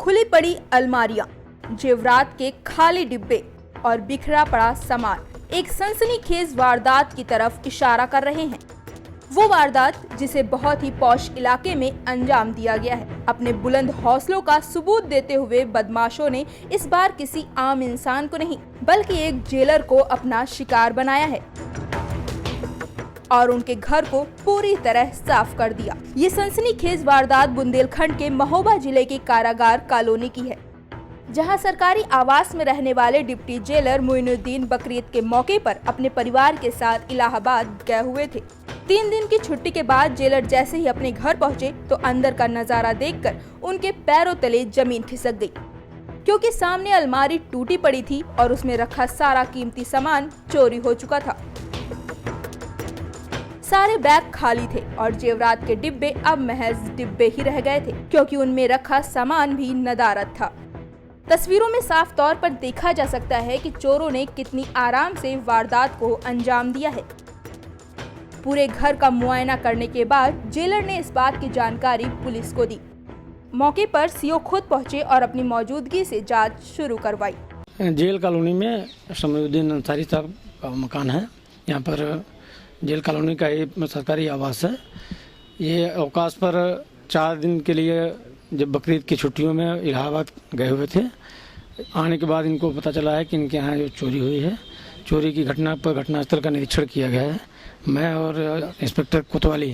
खुली पड़ी अलमारियां, जेवरात के खाली डिब्बे और बिखरा पड़ा सामान एक सनसनीखेज वारदात की तरफ इशारा कर रहे हैं। वो वारदात जिसे बहुत ही पॉश इलाके में अंजाम दिया गया है। अपने बुलंद हौसलों का सबूत देते हुए बदमाशों ने इस बार किसी आम इंसान को नहीं बल्कि एक जेलर को अपना शिकार बनाया है और उनके घर को पूरी तरह साफ कर दिया। ये सनसनीखेज वारदात बुंदेलखंड के महोबा जिले की कारागार कॉलोनी की है, जहां सरकारी आवास में रहने वाले डिप्टी जेलर मोइनुद्दीन बकरीद के मौके पर अपने परिवार के साथ इलाहाबाद गए हुए थे। 3 दिन की छुट्टी के बाद जेलर जैसे ही अपने घर पहुंचे तो अंदर का नजारा देखकर उनके पैरों तले जमीन खिसक गई, क्योंकि सामने अलमारी टूटी पड़ी थी और उसमें रखा सारा कीमती सामान चोरी हो चुका था। सारे बैग खाली थे और जेवरात के डिब्बे अब महज डिब्बे ही रह गए थे, क्योंकि उनमें रखा सामान भी नदारद था। तस्वीरों में साफ तौर पर देखा जा सकता है कि चोरों ने कितनी आराम से वारदात को अंजाम दिया है। पूरे घर का मुआयना करने के बाद जेलर ने इस बात की जानकारी पुलिस को दी। मौके पर सीओ खुद पहुंचे और अपनी मौजूदगी से जांच शुरू करवाई। जेल कॉलोनी में शमीउद्दीन अंसारी साहब का मकान है। यहाँ पर जेल कॉलोनी का ये सरकारी आवास है। ये अवकाश पर 4 दिन के लिए जब बकरीद की छुट्टियों में इलाहाबाद गए हुए थे, आने के बाद इनको पता चला है कि इनके यहाँ जो चोरी हुई है, चोरी की घटना पर घटनास्थल का निरीक्षण किया गया है। मैं और इंस्पेक्टर कोतवाली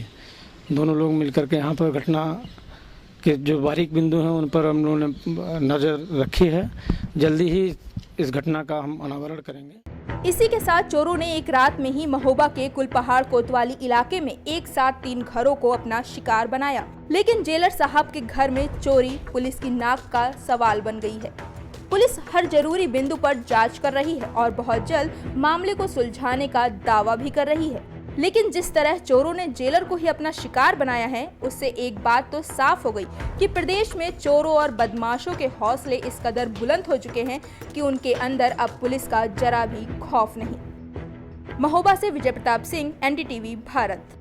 दोनों लोग मिलकर के यहाँ पर घटना के जो बारीक बिंदु हैं उन पर हम लोगों ने नज़र रखी है। जल्दी ही इस घटना का हम अनावरण करेंगे। इसी के साथ चोरों ने एक रात में ही महोबा के कुलपहाड़ कोतवाली इलाके में एक साथ 3 घरों को अपना शिकार बनाया। लेकिन जेलर साहब के घर में चोरी पुलिस की नाक का सवाल बन गई है। पुलिस हर जरूरी बिंदु पर जांच कर रही है और बहुत जल्द मामले को सुलझाने का दावा भी कर रही है। लेकिन जिस तरह चोरों ने जेलर को ही अपना शिकार बनाया है, उससे एक बात तो साफ हो गई कि प्रदेश में चोरों और बदमाशों के हौसले इस कदर बुलंद हो चुके हैं कि उनके अंदर अब पुलिस का जरा भी खौफ नहीं। महोबा से विजय प्रताप सिंह, NDTV भारत।